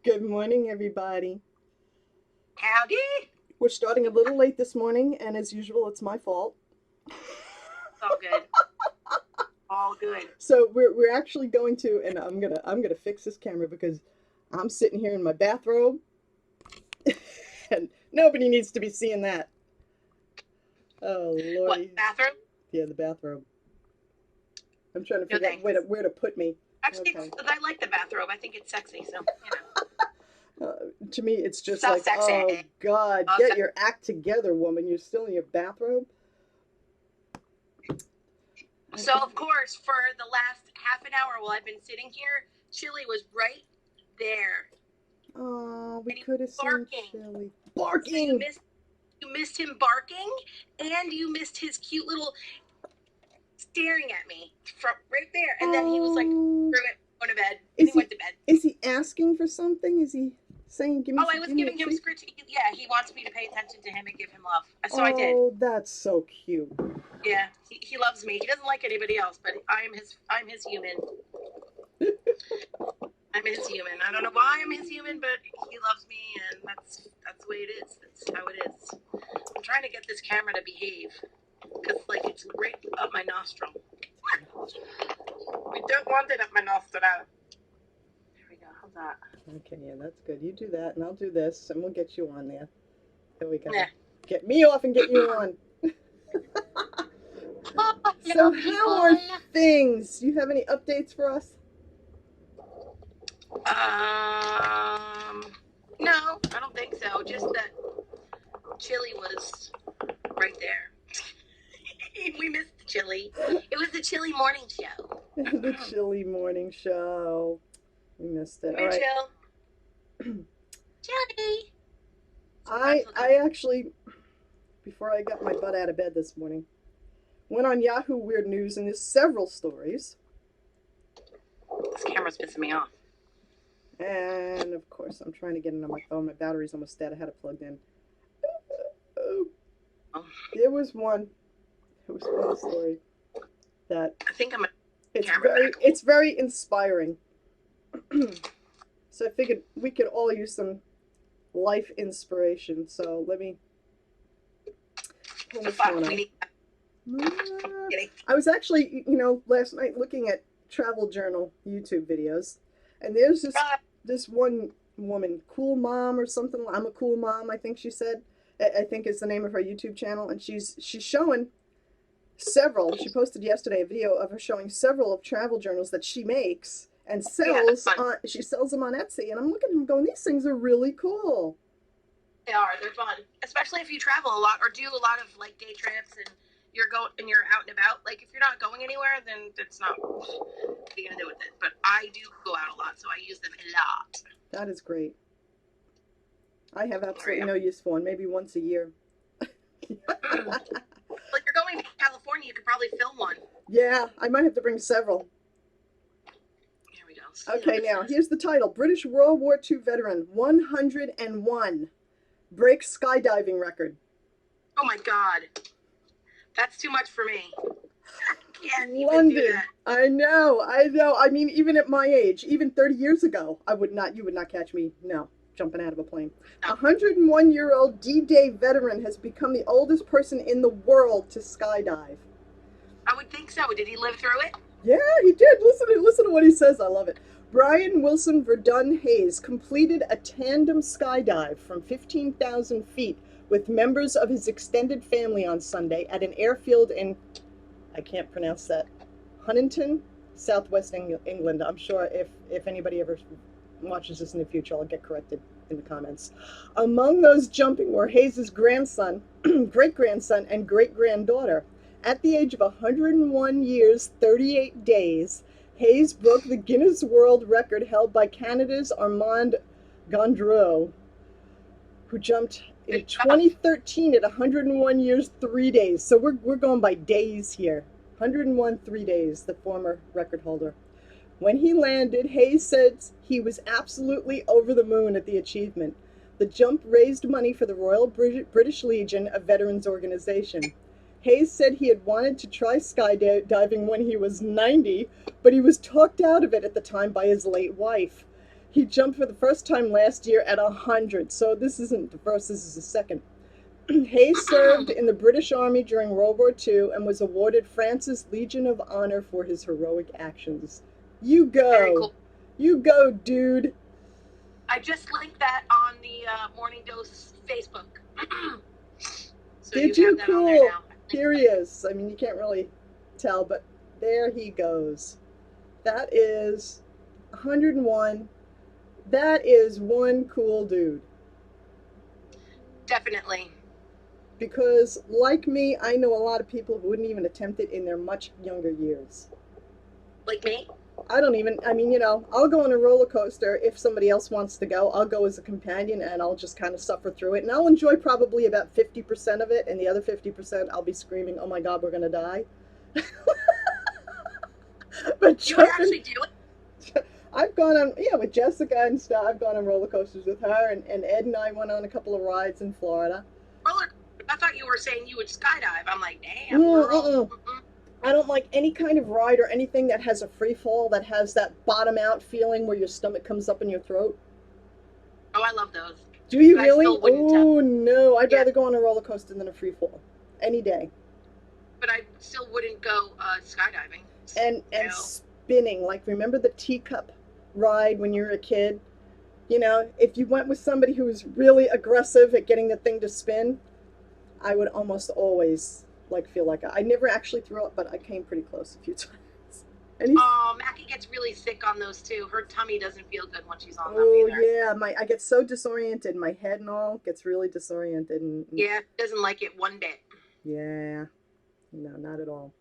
Good morning, everybody. Howdy. We're starting a little late this morning, and as usual, it's my fault. All good. All good. So we're actually going to, and I'm gonna fix this camera because I'm sitting here in my bathrobe, and nobody needs to be seeing that. Oh lordy, What, bathroom? yeah, the bathrobe. I'm trying to No figure out thanks. where to put me. Actually, Okay. I like the bathrobe. I think it's sexy. So, To me, it's just So like, oh sexy. God, So get sexy. your act together, woman. You're still in your bathrobe. So, of course, for the last half an hour while I've been sitting here, Chili was right there. Oh, we And he could have was seen barking. Chili So barking. you missed him barking, and you missed his cute little staring at me from right there. And then he was like, Oh, screw it, go to bed. And he went to bed. is he asking for something? Is he saying, Oh, I was give me a giving him treat? scritch. Yeah, he wants me to pay attention to him and give him love. So I did. Oh, that's so cute. Yeah, he loves me. He doesn't like anybody else, but I'm his human. I'm his human. I don't know why I'm his human, but he loves me, and that's the way it is. That's how it is. I'm trying to get this camera to behave because like it's right up my nostril. We don't want it up my nostril. There we go. How's that? Okay, yeah, that's good. You do that, and I'll do this, and we'll get you on there. There we go. Yeah. Get me off and get you on. So, how are things? Do you have any updates for us? No, I don't think so. Just that Chili was right there. We missed the Chili. It was the Chili morning show. The Chili morning show. We missed it. Come here, Chill. Chili. I actually, before I got my butt out of bed this morning, went on Yahoo Weird News, and there's several stories. This camera's pissing me off. And of course, I'm trying to get it on my phone. My battery's almost dead. I had it plugged in. There was one. It was one story that I think I'm. It's very inspiring. So I figured we could all use some life inspiration. So let me pull this one up. I was actually, last night looking at Travel Journal YouTube videos, and there's this one woman, Cool Mom or something. I'm a Cool Mom, I think she said. I think is the name of her YouTube channel, and she's showing several. She posted yesterday a video of her showing several of travel journals that she makes and sells. She sells them on Etsy, and I'm looking at them going, these things are really cool. They are. They're fun, especially if you travel a lot or do a lot of like day trips and you're out and about. Like if you're not going anywhere, then it's not. What are you gonna do with it? But I do go out a lot, so I use them a lot. That is great. I have absolutely no use for one. Maybe once a year. Like you're going to California, you could probably film one. Yeah, I might have to bring several. Here we go. Okay, now here's the title: British World War II veteran 101 breaks skydiving record. Oh my God, that's too much for me. I can't London. Even do that. I know. I mean, even at my age, even 30 years ago, you would not catch me. No. Jumping out of a plane. A 101-year-old D-Day veteran has become the oldest person in the world to skydive. I would think so. Did he live through it? Yeah, he did. Listen to what he says. I love it. Brian Wilson Verdun Hayes completed a tandem skydive from 15,000 feet with members of his extended family on Sunday at an airfield in, I can't pronounce that, Huntington, southwest England. I'm sure if anybody ever watches this in the future, I'll get corrected in the comments. Among those jumping were Hayes' grandson, great-grandson, and great-granddaughter. At the age of 101 years, 38 days, Hayes broke the Guinness World Record held by Canada's Armand Gondreau, who jumped in 2013 at 101 years, 3 days. So we're going by days here. 101, 3 days, the former record holder. When he landed, Hayes said he was absolutely over the moon at the achievement. The jump raised money for the Royal British Legion, a veterans organization. Hayes said he had wanted to try skydiving when he was 90, but he was talked out of it at the time by his late wife. He jumped for the first time last year at 100. So this isn't the first, this is the second. Hayes served in the British Army during World War II and was awarded France's Legion of Honor for his heroic actions. You Very go. cool. You go, dude. I just linked that on the Morning Dose Facebook. So Did you you? have that on there Cool. now. Here he is. I mean, you can't really tell, but there he goes. That is 101. That is one cool dude. Definitely. Because, like me, I know a lot of people who wouldn't even attempt it in their much younger years. Like me? I don't even, I mean, I'll go on a roller coaster if somebody else wants to go. I'll go as a companion and I'll just kind of suffer through it. And I'll enjoy probably about 50% of it. And the other 50%, I'll be screaming, oh my God, we're going to die. But You would actually do it? I've gone on, with Jessica and stuff. I've gone on roller coasters with her. And Ed and I went on a couple of rides in Florida. I thought you were saying you would skydive. I'm like, damn, girl. I don't like any kind of ride or anything that has a free fall, that has that bottom out feeling where your stomach comes up in your throat. Oh, I love those. Do you But really? I still wouldn't Oh, no. I'd Yeah. rather go on a roller coaster than a free fall. Any day. But I still wouldn't go skydiving. And No. spinning. Like, remember the teacup ride when you were a kid? If you went with somebody who was really aggressive at getting the thing to spin, I would almost always feel like I never actually threw up, but I came pretty close a few times. Oh, Mackie gets really sick on those too. Her tummy doesn't feel good when she's on them Oh either. yeah, I get so disoriented. My head and all gets really disoriented. And Yeah, doesn't like it one bit. yeah, no, not at all.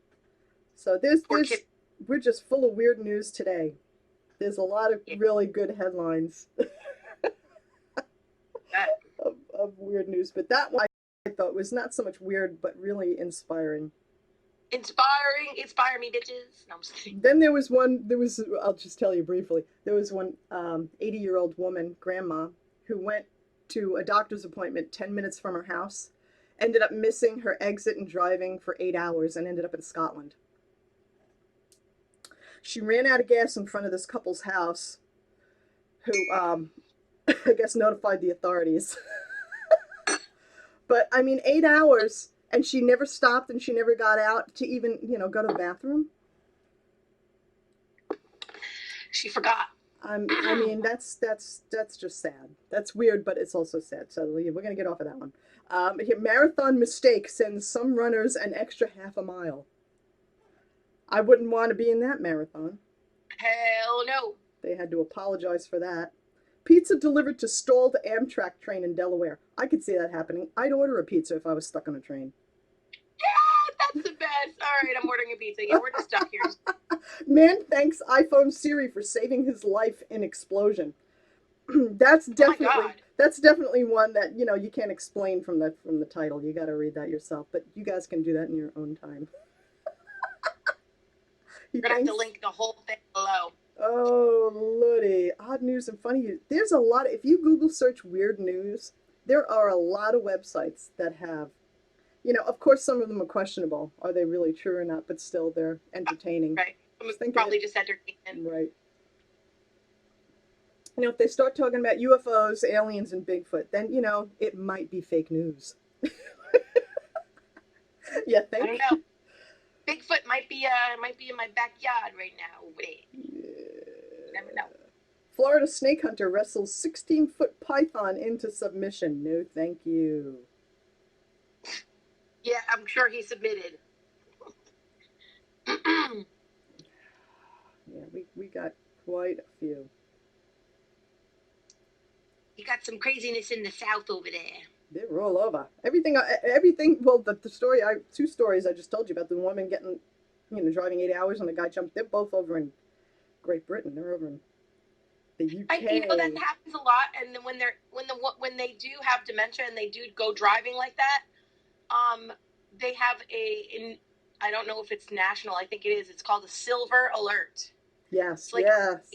So there's Poor kid. we're just full of weird news today. There's a lot of really good headlines of weird news, but that one I thought was not so much weird, but really inspiring. Inspire me, bitches. No, I'm just kidding. Then I'll just tell you briefly, there was one 80-year-old woman, grandma, who went to a doctor's appointment 10 minutes from her house, ended up missing her exit and driving for 8 hours and ended up in Scotland. She ran out of gas in front of this couple's house, who I guess notified the authorities. But I mean, 8 hours, and she never stopped and she never got out to even, go to the bathroom. She forgot. I mean, that's just sad. That's weird, but it's also sad. So we're gonna get off of that one. Marathon mistake sends some runners an extra half a mile. I wouldn't want to be in that marathon. Hell no. They had to apologize for that. Pizza delivered to stalled Amtrak train in Delaware. I could see that happening. I'd order a pizza if I was stuck on a train. Yeah, that's the best. All right, I'm ordering a pizza. Yeah, we're just stuck here. Man thanks iPhone Siri for saving his life in explosion. That's definitely one that you can't explain from the title. You got to read that yourself. But you guys can do that in your own time. We're gonna have to link the whole thing below. Oh, Lordy. Odd news and funny news. There's a lot. If you Google search weird news, there are a lot of websites that have, of course, some of them are questionable. Are they really true or not? But still, they're entertaining. Right. Probably just entertainment. Right. If they start talking about UFOs, aliens, and Bigfoot, then, it might be fake news. Yeah, I don't know. Bigfoot might be in my backyard right now. Wait. Never know. Florida snake hunter wrestles 16-foot python into submission. No, thank you. Yeah, I'm sure he submitted. Yeah, we got quite a few. You got some craziness in the South over there. They're all over. Everything. Well, the story. Two stories I just told you about. The woman getting, driving 8 hours, and the guy jumped. They're both over in Great Britain. They're over in the UK. That happens a lot. And then when they do have dementia and they do go driving like that, they have I don't know if it's national. I think it is. It's called a silver alert. Yes. Yes.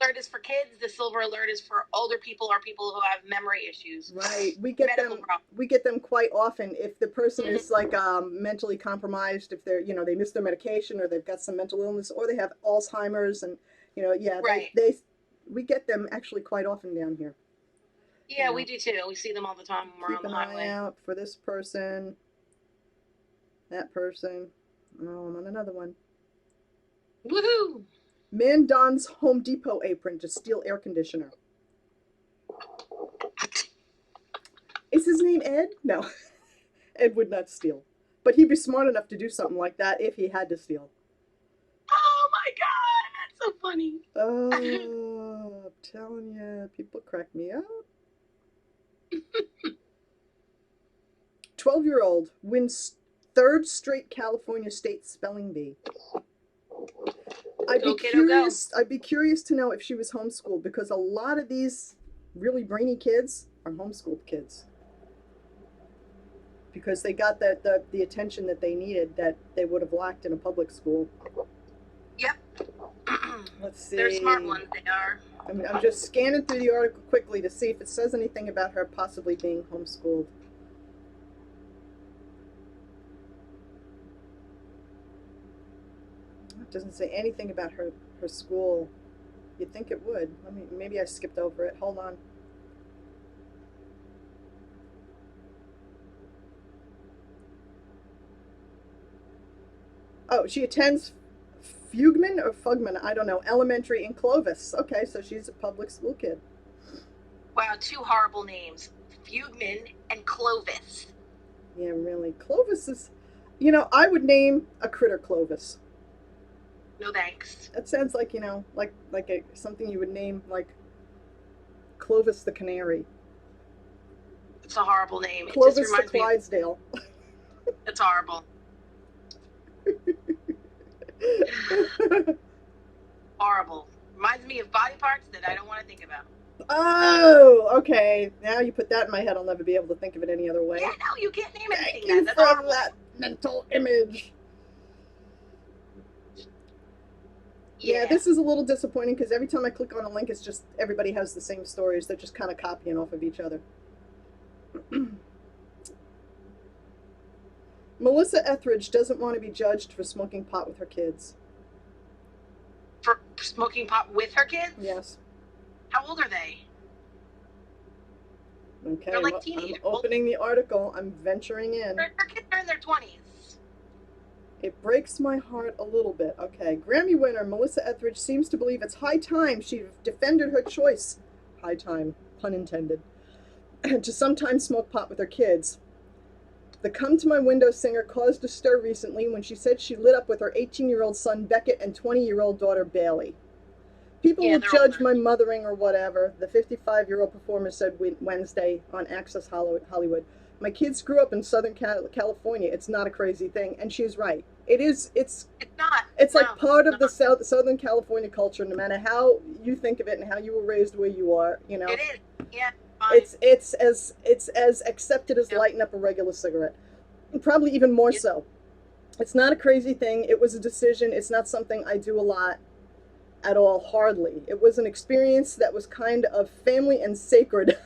Alert is for kids. The silver alert is for older people or people who have memory issues. Right. We get them quite often if the person is mentally compromised, if they're they miss their medication or they've got some mental illness or they have Alzheimer's and right. We get them actually quite often down here. Yeah, we do too. We see them all the time when we're Keep on the an eye highway. out for this person, that person. Oh, I'm on another one. Woohoo! Man dons Home Depot apron to steal air conditioner. Is his name Ed? No. Ed would not steal. But he'd be smart enough to do something like that if he had to steal. Oh my god, that's so funny. Oh, I'm telling you, people crack me up. 12-year-old wins third straight California state spelling bee. I'd be curious to know if she was homeschooled, because a lot of these really brainy kids are homeschooled kids. Because they got the attention that they needed that they would have lacked in a public school. Yep. Let's see. They're smart ones, they are. I'm just scanning through the article quickly to see if it says anything about her possibly being homeschooled. It doesn't say anything about her school. You'd think it would. Maybe I skipped over it. Hold on. Oh, she attends Fugman or Fugman, I don't know, elementary in Clovis. Okay, so she's a public school kid. Wow, two horrible names. Fugman and Clovis. Yeah, really. Clovis is, I would name a critter Clovis. No thanks. That sounds like, something you would name, like Clovis the Canary. It's a horrible name. Clovis the Clydesdale. It's horrible. Horrible. Reminds me of body parts that I don't want to think about. Oh, okay. Now you put that in my head, I'll never be able to think of it any other way. Yeah, no, you can't name anything. Thank you That's for horrible. that mental image. Yeah, this is a little disappointing because every time I click on a link, it's just everybody has the same stories. They're just kind of copying off of each other. Melissa Etheridge doesn't want to be judged for smoking pot with her kids. For smoking pot with her kids? Yes. How old are they? Okay, They're like teenagers. I'm opening the article. I'm venturing in. Her kids are in their 20s. It breaks my heart a little bit. Okay, Grammy winner Melissa Etheridge seems to believe it's high time she defended her choice, high time, pun intended, to sometimes smoke pot with her kids. The Come to My Window singer caused a stir recently when she said she lit up with her 18-year-old son Beckett and 20-year-old daughter Bailey. People will judge my mothering or whatever, the 55-year-old performer said Wednesday on Access Hollywood. My kids grew up in Southern California. It's not a crazy thing. And she's right. It is. It's not. It's like part of the Southern California culture, no matter how you think of it and how you were raised where you are, It is. Yeah. It's as accepted as lighting up a regular cigarette. And probably even more so. It's not a crazy thing. It was a decision. It's not something I do a lot at all, hardly. It was an experience that was kind of family and sacred.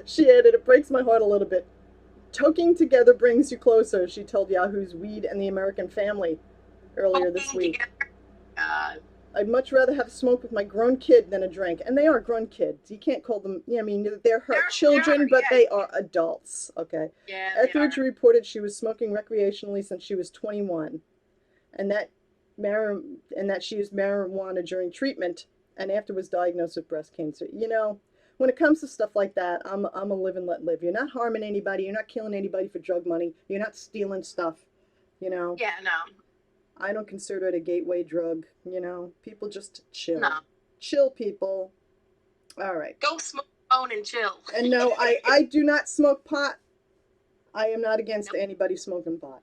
She added, it breaks my heart a little bit. Toking together brings you closer, she told Yahoo's Weed and the American Family earlier this week. I'd much rather have a smoke with my grown kid than a drink. And they are grown kids. You can't call them, they're her children, but they are adults. Okay. Yeah, Etheridge reported she was smoking recreationally since she was 21. And that she used marijuana during treatment and after was diagnosed with breast cancer. When it comes to stuff like that, I'm a live and let live. You're not harming anybody. You're not killing anybody for drug money. You're not stealing stuff, Yeah, no. I don't consider it a gateway drug, People just chill. No. Chill, people. All right. Go smoke phone and chill. And no, I do not smoke pot. I am not against anybody smoking pot.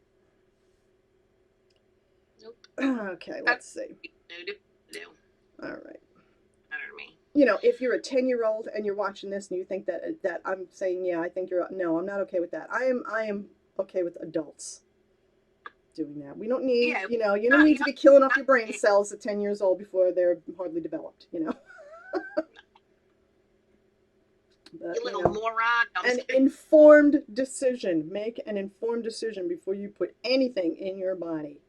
Nope. Okay, let's see. No. All right. Matter to me. If you're a 10-year-old and you're watching this and you think that I'm saying, yeah, I think no, I'm not okay with that. I am okay with adults doing that. We don't need, you don't need to be killing off your brain cells at 10 years old before they're hardly developed, But, you little moron. An informed decision. Make an informed decision before you put anything in your body,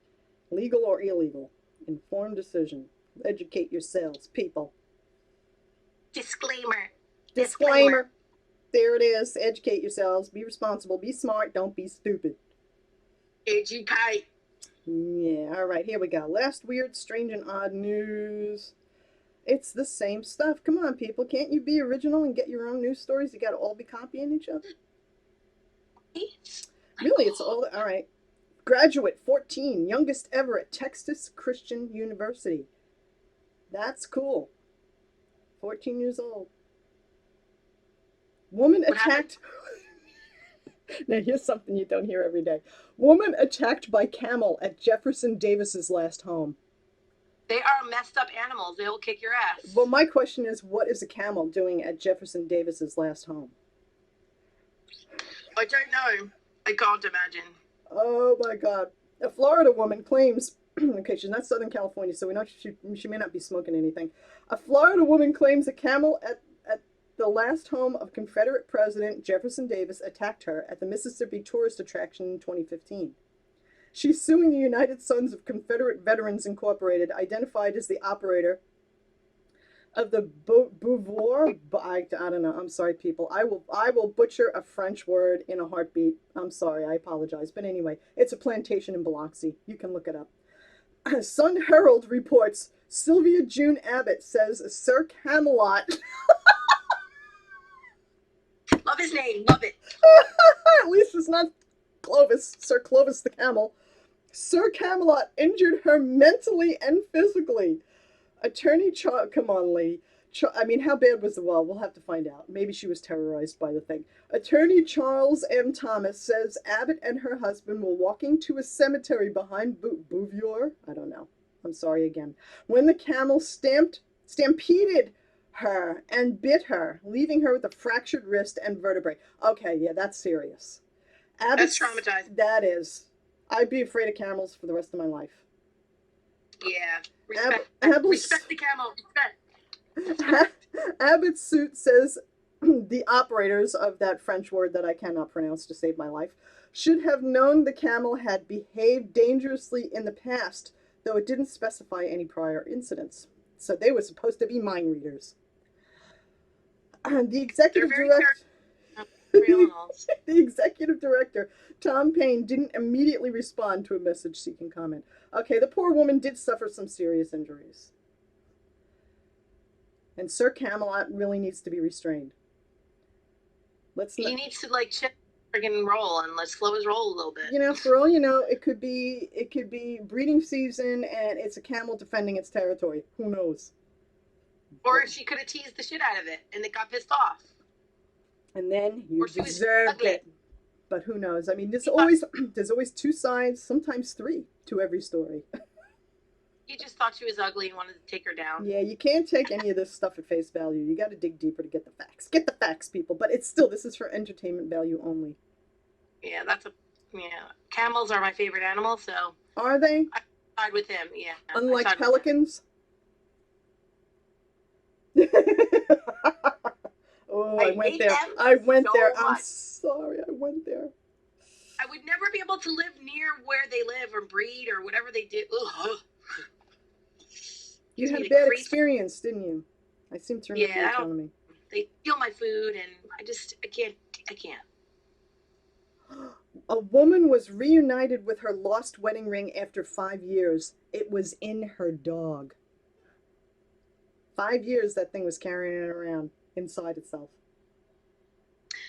legal or illegal. Informed decision. Educate yourselves, people. Disclaimer. Disclaimer. There it is. Educate yourselves. Be responsible. Be smart. Don't be stupid. Educate. Yeah, all right, here we go. Last weird, strange, and odd news. It's the same stuff. Come on, people. Can't you be original and get your own news stories? You gotta all be copying each other? Really, it's all right. Graduate 14, youngest ever at Texas Christian University. That's cool. 14 years old. Woman attacked. Now, here's something you don't hear every day. Woman attacked by camel at Jefferson Davis's last home. They are messed up animals. They will kick your ass. Well, my question is, what is a camel doing at Jefferson Davis's last home? I don't know. I can't imagine. Oh my God. A Florida woman claims, okay, she's not Southern California, so we know she may not be smoking anything. A Florida woman claims a camel at the last home of Confederate President Jefferson Davis attacked her at the Mississippi tourist attraction in 2015. She's suing the United Sons of Confederate Veterans Incorporated, identified as the operator of the Beauvoir. I don't know. I'm sorry, people. I will butcher a French word in a heartbeat. I'm sorry. I apologize. But anyway, it's a plantation in Biloxi. You can look it up. Sun Herald reports Sylvia June Abbott says Sir Camelot. Love his name. Love it. At least it's not Clovis, Sir Clovis the Camel. Sir Camelot injured her mentally and physically. Attorney Charles, come on, lady. I mean, how bad was the well? We'll have to find out. Maybe she was terrorized by the thing. Attorney Charles M. Thomas says Abbott and her husband were walking to a cemetery behind Beauvoir. I don't know. I'm sorry again. When the camel stampeded her and bit her, leaving her with a fractured wrist and vertebrae. Okay, yeah, that's serious. That's traumatizing. That is. I'd be afraid of camels for the rest of my life. Yeah. Respect the camel. Respect. Abbott's suit says the operators of that French word that I cannot pronounce to save my life should have known the camel had behaved dangerously in the past, though it didn't specify any prior incidents. So they were supposed to be mind readers. The executive director, Tom Payne, didn't immediately respond to a message seeking comment. Okay, the poor woman did suffer some serious injuries. And Sir Camelot really needs to be restrained. He needs to chill friggin' roll and let's slow his roll a little bit. You know, for all you know, it could be breeding season and it's a camel defending its territory. Who knows? Or she could have teased the shit out of it and it got pissed off. And then you deserved it. But who knows? I mean, there's always two sides, sometimes three, to every story. He just thought she was ugly and wanted to take her down. Yeah, you can't take any of this stuff at face value. You got to dig deeper to get the facts. Get the facts, people. But this is for entertainment value only. Yeah, camels are my favorite animal, so. Are they? I side with him, yeah. Unlike pelicans? Oh, I went there. I'm sorry, I went there. I would never be able to live near where they live or breed or whatever they do. Ugh. You had a bad experience, didn't you? I seem to remember you telling me. They steal my food and I can't. A woman was reunited with her lost wedding ring after 5 years. It was in her dog. 5 years that thing was carrying it around inside itself.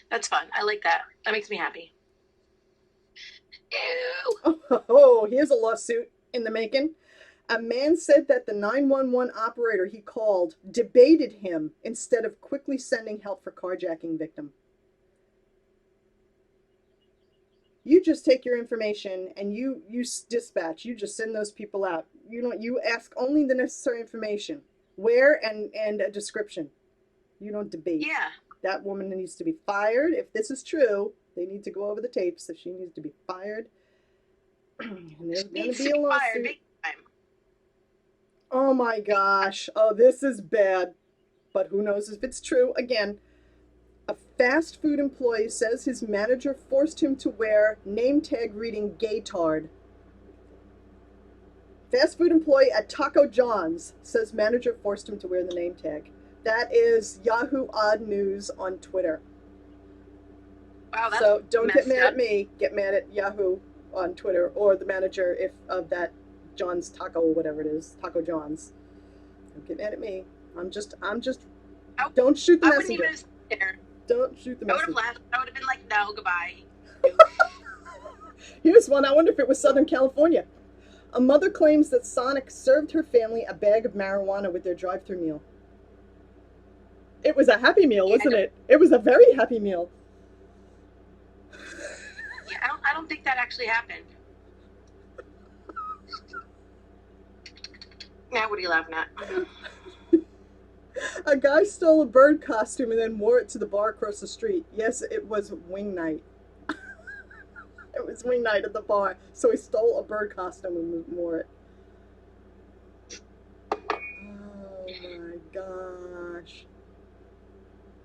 That's fun. I like that. That makes me happy. Ew. Oh, here's a lawsuit in the making. A man said that the 911 operator he called debated him instead of quickly sending help for carjacking victim. You just take your information and you dispatch. You just send those people out. You ask only the necessary information. Where and a description. You don't debate. Yeah. That woman needs to be fired. If this is true, they need to go over the tapes. If she needs to be fired. And there's going to be a lawsuit. Oh my gosh. Oh, this is bad. But who knows if it's true. Again, a fast food employee says his manager forced him to wear name tag reading Gaytard. Fast food employee at Taco John's says manager forced him to wear the name tag. That is Yahoo Odd News on Twitter. Wow, that's So don't get messed mad up. at me. Get mad at Yahoo on Twitter or the manager if of that John's Taco or whatever it is, Taco John's. Don't get mad at me. I'm just. I- Don't shoot the I wouldn't messenger. even have stayed there. Don't shoot the I would have messenger. left. I would have been like, no, goodbye. Here's one. I wonder if it was Southern California. A mother claims that Sonic served her family a bag of marijuana with their drive-thru meal. It was a happy meal, wasn't it? It was a very happy meal. Yeah, I don't think that actually happened. Now, what are you laughing at? A guy stole a bird costume and then wore it to the bar across the street. Yes, it was wing night. It was wing night at the bar, so he stole a bird costume and wore it. Oh my gosh.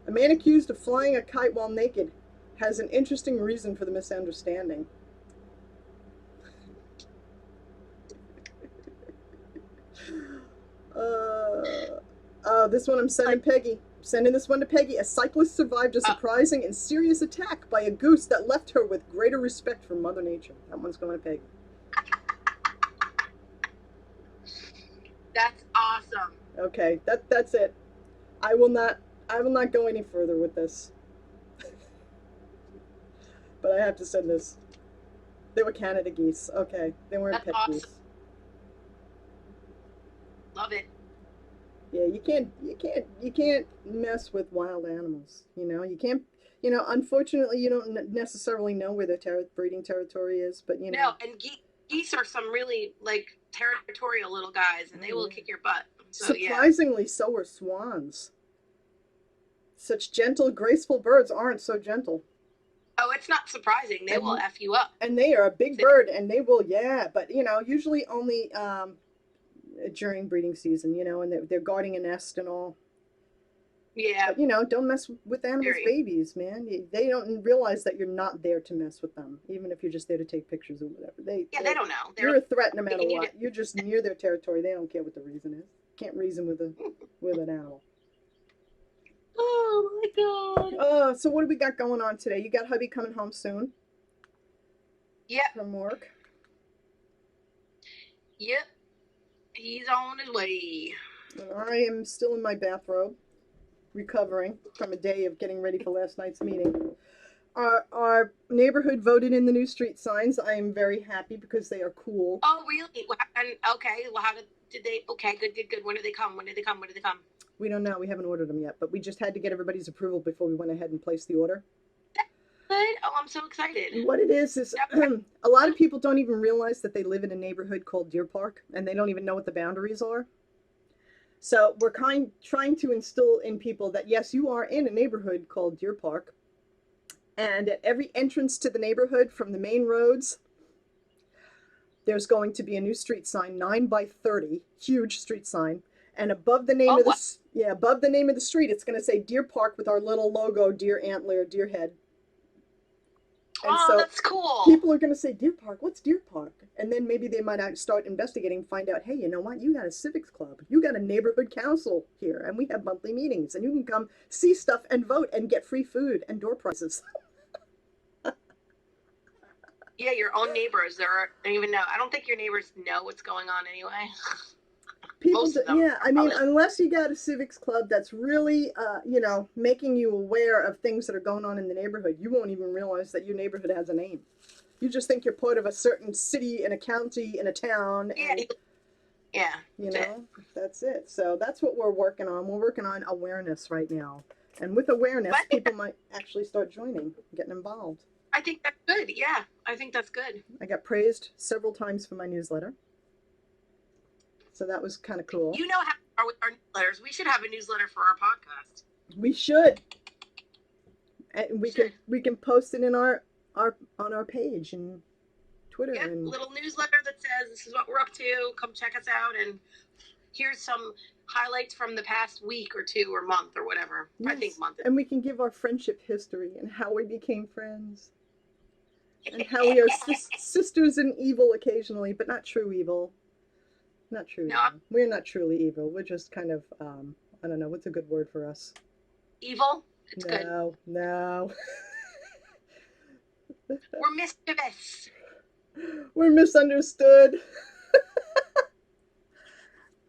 A man accused of flying a kite while naked has an interesting reason for the misunderstanding. This one I'm sending Peggy. I'm sending this one to Peggy. A cyclist survived a surprising and serious attack by a goose that left her with greater respect for Mother Nature. That one's going to Peggy. That's awesome. Okay, that's it. I will not go any further with this. But I have to send this. They were Canada geese. Okay, they weren't That's pet awesome. geese. Love it. Yeah, you can't mess with wild animals. You can't. Unfortunately, you don't necessarily know where their breeding territory is, but No, and geese are some really like territorial little guys, and they will kick your butt. So surprisingly, so are swans. Such gentle, graceful birds aren't so gentle. Oh, it's not surprising. They will F you up. And they are a big bird, and they will, but usually only during breeding season, and they're guarding a nest and all. Yeah. But, don't mess with animals' babies, man. They don't realize that you're not there to mess with them, even if you're just there to take pictures or whatever. They don't know. You're a threat no matter what. You're just near their territory. They don't care what the reason is. Can't reason with an animal. Oh my god. So what do we got going on today? You got hubby coming home soon? Yep. From work? Yep. He's on his way. And I am still in my bathrobe, recovering from a day of getting ready for last night's meeting. Our neighborhood voted in the new street signs. I am very happy because they are cool. Oh, really? And okay. Well, how did they? Okay, good. When did they come? When did they come? We don't know. We haven't ordered them yet, but we just had to get everybody's approval before we went ahead and placed the order. Good. Oh, I'm so excited. What it is a lot of people don't even realize that they live in a neighborhood called Deer Park, and they don't even know what the boundaries are. So we're trying to instill in people that, yes, you are in a neighborhood called Deer Park, and at every entrance to the neighborhood from the main roads, there's going to be a new street sign, 9 by 30, huge street sign. And above the name above the name of the street, it's going to say Deer Park with our little logo, deer antler, deer head. And so that's cool. People are going to say, Deer Park, what's Deer Park? And then maybe they might start investigating, find out, hey, you know what? You got a civics club. You got a neighborhood council here, and we have monthly meetings, and you can come see stuff and vote and get free food and door prizes. Yeah, your own neighbors. Don't even know. I don't think your neighbors know what's going on anyway. People, unless you got a civics club that's really, making you aware of things that are going on in the neighborhood, you won't even realize that your neighborhood has a name. You just think you're part of a certain city, in a county, in a town. And, that's it. So that's what we're working on. We're working on awareness right now. And with awareness, people might actually start joining, getting involved. I think that's good. Yeah, I think that's good. I got praised several times for my newsletter. So that was kind of cool. You know how our newsletters, we should have a newsletter for our podcast. We should. And we can post it in on our page and Twitter. Yeah, and little newsletter that says this is what we're up to. Come check us out, and here's some highlights from the past week or two or month or whatever. Yes. I think month. And we can give our friendship history and how we became friends. And how we are sisters in evil occasionally, but not true evil. Not truly No, evil. We're not truly evil. We're just kind of, I don't know, what's a good word for us? evil. It's good. No, no. We're mischievous. We're misunderstood.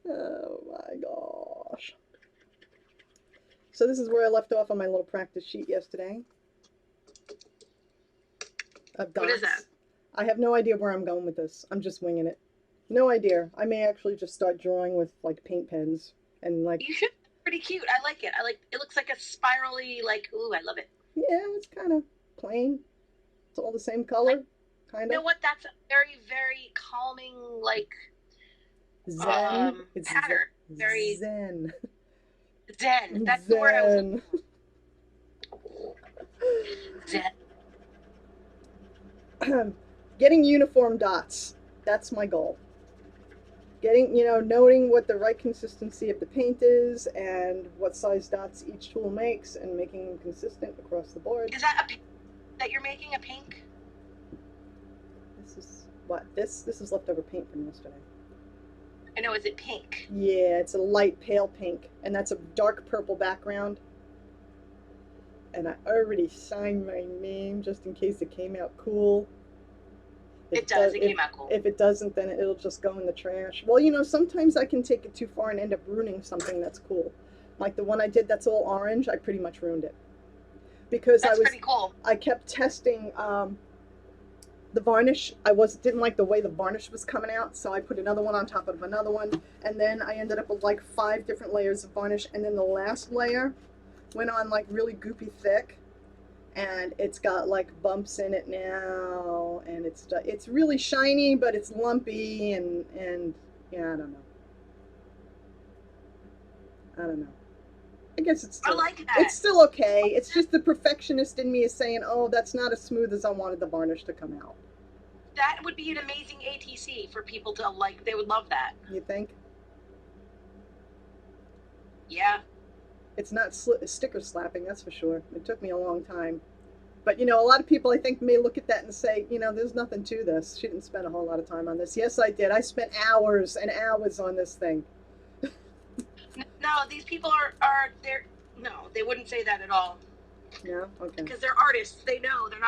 Oh my gosh. So this is where I left off on my little practice sheet yesterday. Of What is dots. that? I have no idea where I'm going with this. I'm just winging it. No idea. I may actually just start drawing with like paint pens and like, You should. Pretty cute. I like it. I like. It looks like a spirally. Like, ooh, I love it. yeah, it's kind of plain. It's all the same color, kind You know of. what? That's a very, very calming, like, Zen. It's pattern. Very zen. zen. That's the word I was looking Zen. for. Zen. Getting uniform dots. That's my goal. Getting, knowing what the right consistency of the paint is and what size dots each tool makes and making them consistent across the board. Is that that you're making a pink? This is what? This is leftover paint from yesterday. I know. Is it pink? Yeah, it's a light pale pink, and that's a dark purple background. And I already signed my name just in case it came out cool. It does. It came out cool. If it doesn't, then it'll just go in the trash. Well, sometimes I can take it too far and end up ruining something that's cool. Like the one I did that's all orange, I pretty much ruined it. Because That's pretty cool. I kept testing the varnish. Didn't like the way the varnish was coming out, so I put another one on top of another one, and then I ended up with like 5 different layers of varnish, and then the last layer went on like really goopy thick, and it's got like bumps in it now, and it's really shiny, but it's lumpy, and yeah, I don't know. I guess it's still, I like that. it's still okay. It's just the perfectionist in me is saying, oh, that's not as smooth as I wanted the varnish to come out. That would be an amazing ATC for people to like. They would love that. You think? Yeah. It's not sticker slapping, that's for sure. It took me a long time. But, a lot of people, I think, may look at that and say, there's nothing to this. She didn't spend a whole lot of time on this. Yes, I did. I spent hours and hours on this thing. No, these people they're no, they wouldn't say that at all. Yeah, okay. Because they're artists. They know they're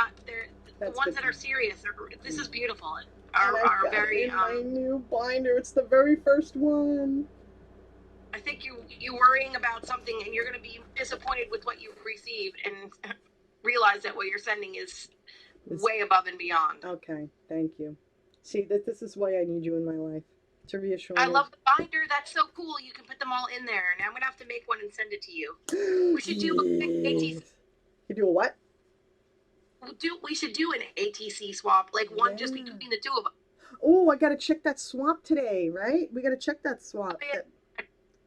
the That's ones good that to are know. serious. This is beautiful. And Are I got very it in my new binder. It's the very first one. I think you worrying about something and you're going to be disappointed with what you've received and realize that what you're sending is way above and beyond. Okay, thank you. See, this is why I need you in my life, to reassure me. I love the binder. That's so cool. You can put them all in there. Now I'm going to have to make one and send it to you. We should do an ATC. You do a what? We should do an ATC swap, like one just between the two of them. Oh, I got to check that swap today, right? We got to check that swap.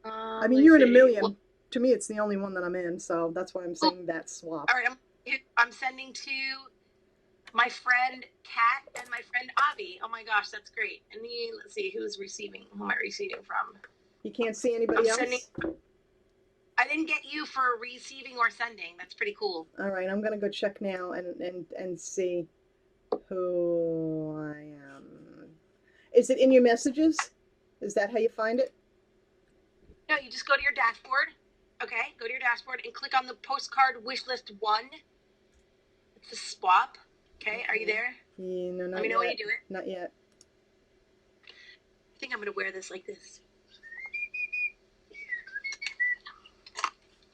I mean, Let's you're in a see. million. Well, to me, it's the only one that I'm in, so that's why I'm saying that swap. all right, I'm sending to my friend Kat and my friend Avi. Oh my gosh, that's great. And let's see who's receiving. Who am I receiving from? You can't see anybody else? I didn't get you for receiving or sending. That's pretty cool. All right, I'm gonna go check now and see who I am. Is it in your messages? Is that how you find it? No, you just go to your dashboard. Okay, go to your dashboard and click on the postcard wish list 1. It's a swap. Okay, are you there? Yeah, no, not Let me know yet. when you do it. Not yet. I think I'm going to wear this like this.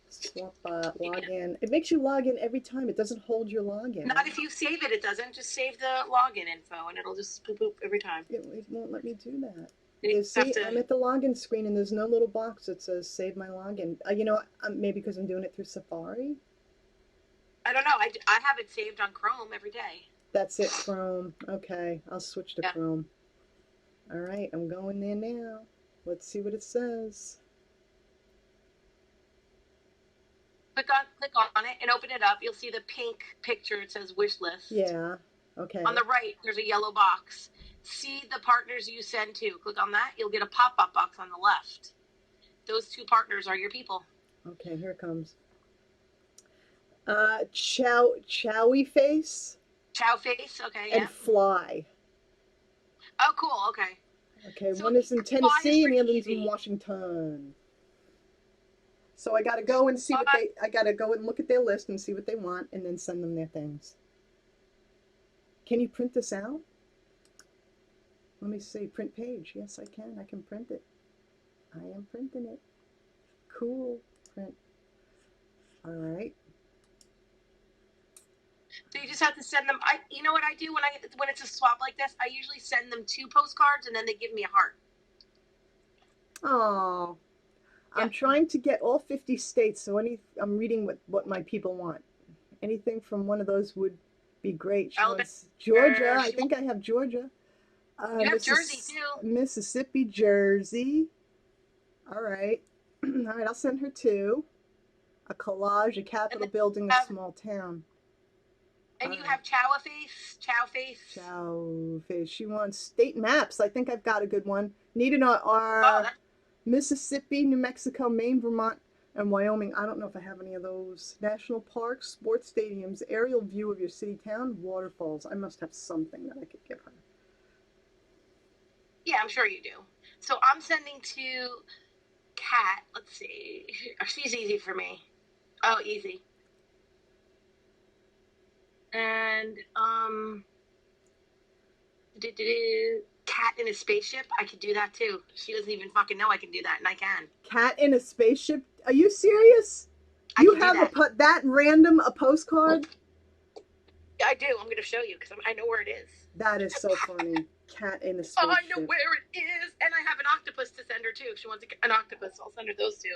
Swap login. It makes you log in every time. It doesn't hold your login. Not if you save it, it doesn't. Just save the login info and it'll just boop boop every time. It won't let me do that. You See, I'm at the login screen and there's no little box that says save my login. Maybe because I'm doing it through Safari. I don't know. I have it saved on Chrome every day. That's it, Chrome. Okay, I'll switch to Chrome. All right, I'm going there now. Let's see what it says. Click on it and open it up. You'll see the pink picture. It says wish list. Yeah. Okay. On the right, there's a yellow box. See the partners you send to. Click on that. You'll get a pop-up box on the left. Those 2 partners are your people. Okay, here it comes. Chowy face. Chow face. Okay. Yeah. And fly. Oh, cool. Okay. Okay, So one is in why is Tennessee and the pretty other one's in easy. Washington. So I gotta go and see what I gotta go and look at their list and see what they want and then send them their things. Can you print this out? Let me see, print page. Yes, I can. I can print it. I am printing it. Cool. Print. All right. So you just have to send them. You know what I do when it's a swap like this? I usually send them 2 postcards and then they give me a heart. Oh, Yeah. I'm trying to get all 50 states, so I'm reading what my people want. Anything from one of those would be great. She wants Georgia. I think I have Georgia. You have Jersey too. Mississippi, Jersey. All right. All right, I'll send her 2. A collage, a Capitol building, a small town. And you have Chow Face. Chow Face. She wants state maps. I think I've got a good one. Needed Mississippi, New Mexico, Maine, Vermont, and Wyoming. I don't know if I have any of those. National parks, sports stadiums, aerial view of your city, town, waterfalls. I must have something that I could give her. Yeah, I'm sure you do. So I'm sending to Kat. Let's see. She's easy for me. Oh, easy. And Cat in a spaceship. I could do that too. She doesn't even fucking know I can do that, and I can. Cat in a spaceship? Are you serious? You have that random a postcard? I do. I'm gonna show you because I know where it is. That is so funny. Cat in a spaceship. I know where it is, and I have an octopus to send her too. If she wants an octopus, I'll send her those 2.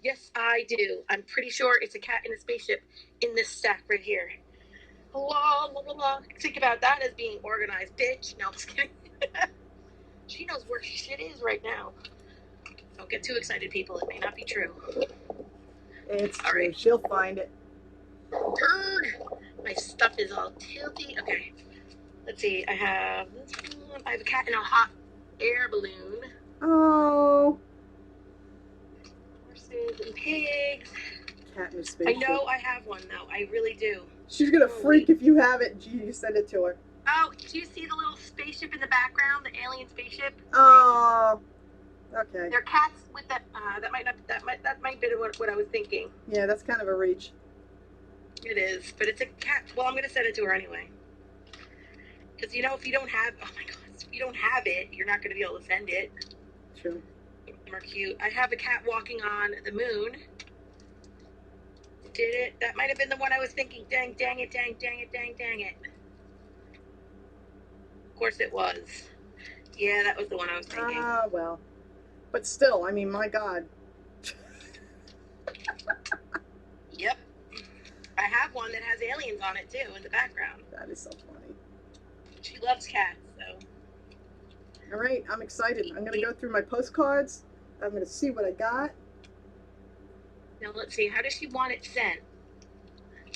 Yes, I do. I'm pretty sure it's a cat in a spaceship in this stack right here. La, la, la, la. Think about that as being organized, bitch. No, I'm just kidding. She knows where shit is right now. Don't get too excited, people. It may not be true. It's all true. Right. She'll find it. My stuff is all tilty. Okay. Let's see. I have a cat in a hot air balloon. Oh. Horses and pigs. Cat in a spaceship. I know I have one though. I really do. She's gonna freak if you have it. Gee, you send it to her. Oh, do you see the little spaceship in the background? The alien spaceship? Oh. Okay. They're cats with that. That might be what I was thinking. Yeah, that's kind of a reach. It is, but it's a cat. Well, I'm gonna send it to her anyway. Because if you don't have, oh my god, if you don't have it, you're not gonna be able to send it. True. More cute. I have a cat walking on the moon. Did it? That might have been the one I was thinking. Dang it. Of course it was. Yeah, that was the one I was thinking. Ah, well. But still, I mean, my god. Yep. I have one that has aliens on it too in the background. That is so funny. She loves cats, so. All right, I'm excited. I'm gonna go through my postcards. I'm gonna see what I got. Now let's see. How does she want it sent?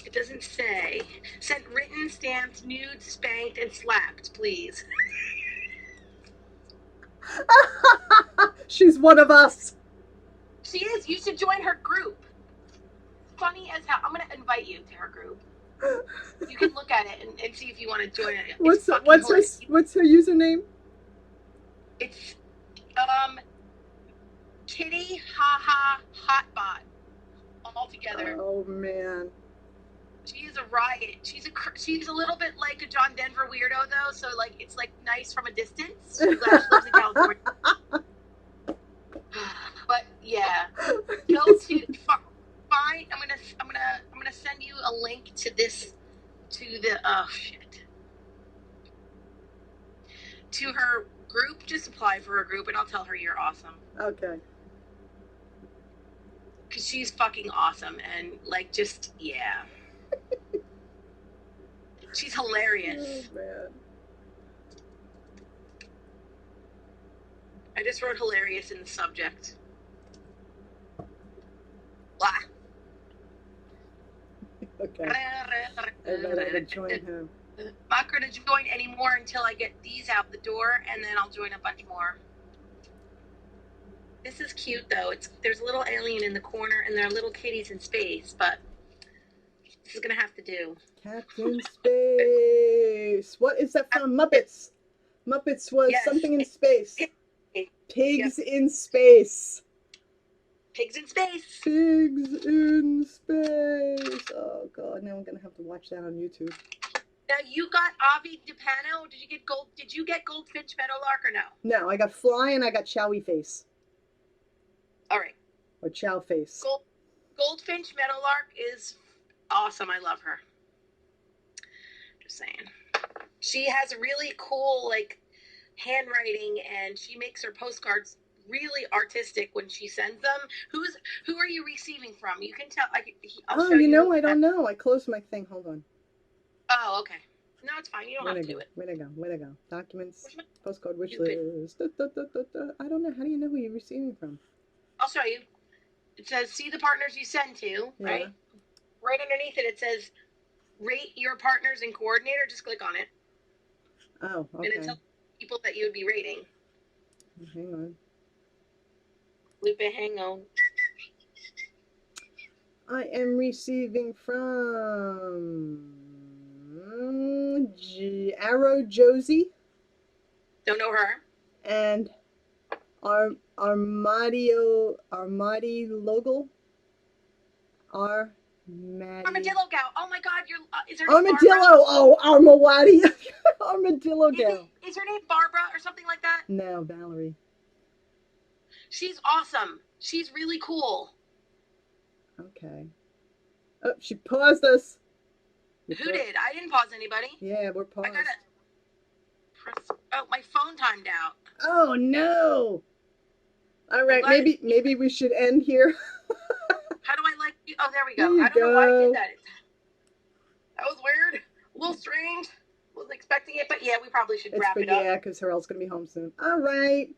It doesn't say. Sent written, stamped, nude, spanked, and slapped, please. She's one of us. She is. You should join her group. Funny as hell. I'm gonna invite you to her group. You can look at it and see if you want to join it. What's her username? It's Kitty Haha Hotbot all together. Oh man. She is a riot. She's a little bit like a John Denver weirdo though, so like it's like nice from a distance. She lives in California. But yeah, go to find. I'm gonna send you a link to this, to her group. Just apply for her group, and I'll tell her you're awesome. Okay. Because she's fucking awesome, and like just yeah, she's hilarious. Oh man. I just wrote hilarious in the subject. Blah. Okay. I'm gonna join him. I'm not going to join anymore until I get these out the door, and then I'll join a bunch more. This is cute, though. There's a little alien in the corner, and there are little kitties in space, but this is going to have to do. Captain Space. What is that from? Muppets. Muppets was something in space. Pigs in space. Pigs in space. Pigs in space. Oh god, now I'm gonna have to watch that on YouTube. Now you got Avi DePano. Did you get Goldfinch Meadowlark or no? No, I got Fly and I got Chowy Face. All right. Or Chow Face. Goldfinch Meadowlark is awesome. I love her. Just saying. She has really cool like handwriting, and she makes her postcards really artistic when she sends them. Who are you receiving from? You can tell. I'll show Oh, you know, you. I don't know. I closed my thing. Hold on. Oh, okay. No, it's fine. You don't have to do it. Where'd I go? Documents, Where's my postcard wish stupid- list. I don't know. How do you know who you're receiving from? I'll show you. It says, see the partners you send to, right? Right underneath it, it says, rate your partners and coordinator. Just click on it. Oh, okay. And it tells people that you would be rating. Hang on. Lupe, hang on. I am receiving from Arrow Josie Don't know her. and Armadi Logal. Armadillo gal. Oh my God, is her name Armadillo. Barbara? Oh, Armawadi. Armadillo gal. Is her name Barbara or something like that? No, Valerie. She's awesome. She's really cool. Okay. Oh, she paused us. Who did? I didn't pause anybody. Yeah, we're I paused. gotta press. Oh, my phone timed out. Oh no. All right, glad- maybe we should end here. How do I like you? Oh, there we go. There you I don't know why I go. did that. That was weird. A little strange. Wasn't expecting it, but yeah, we probably should wrap it up. Yeah, because Harrell's gonna be home soon. All right,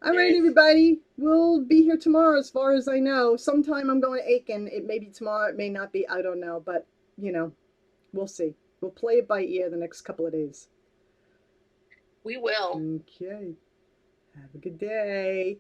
Yes. everybody. We'll be here tomorrow, as far as I know. Sometime I'm going to Aiken. It may be tomorrow. It may not be. I don't know, but you know, we'll see. We'll play it by ear the next couple of days. We will. Okay. Have a good day.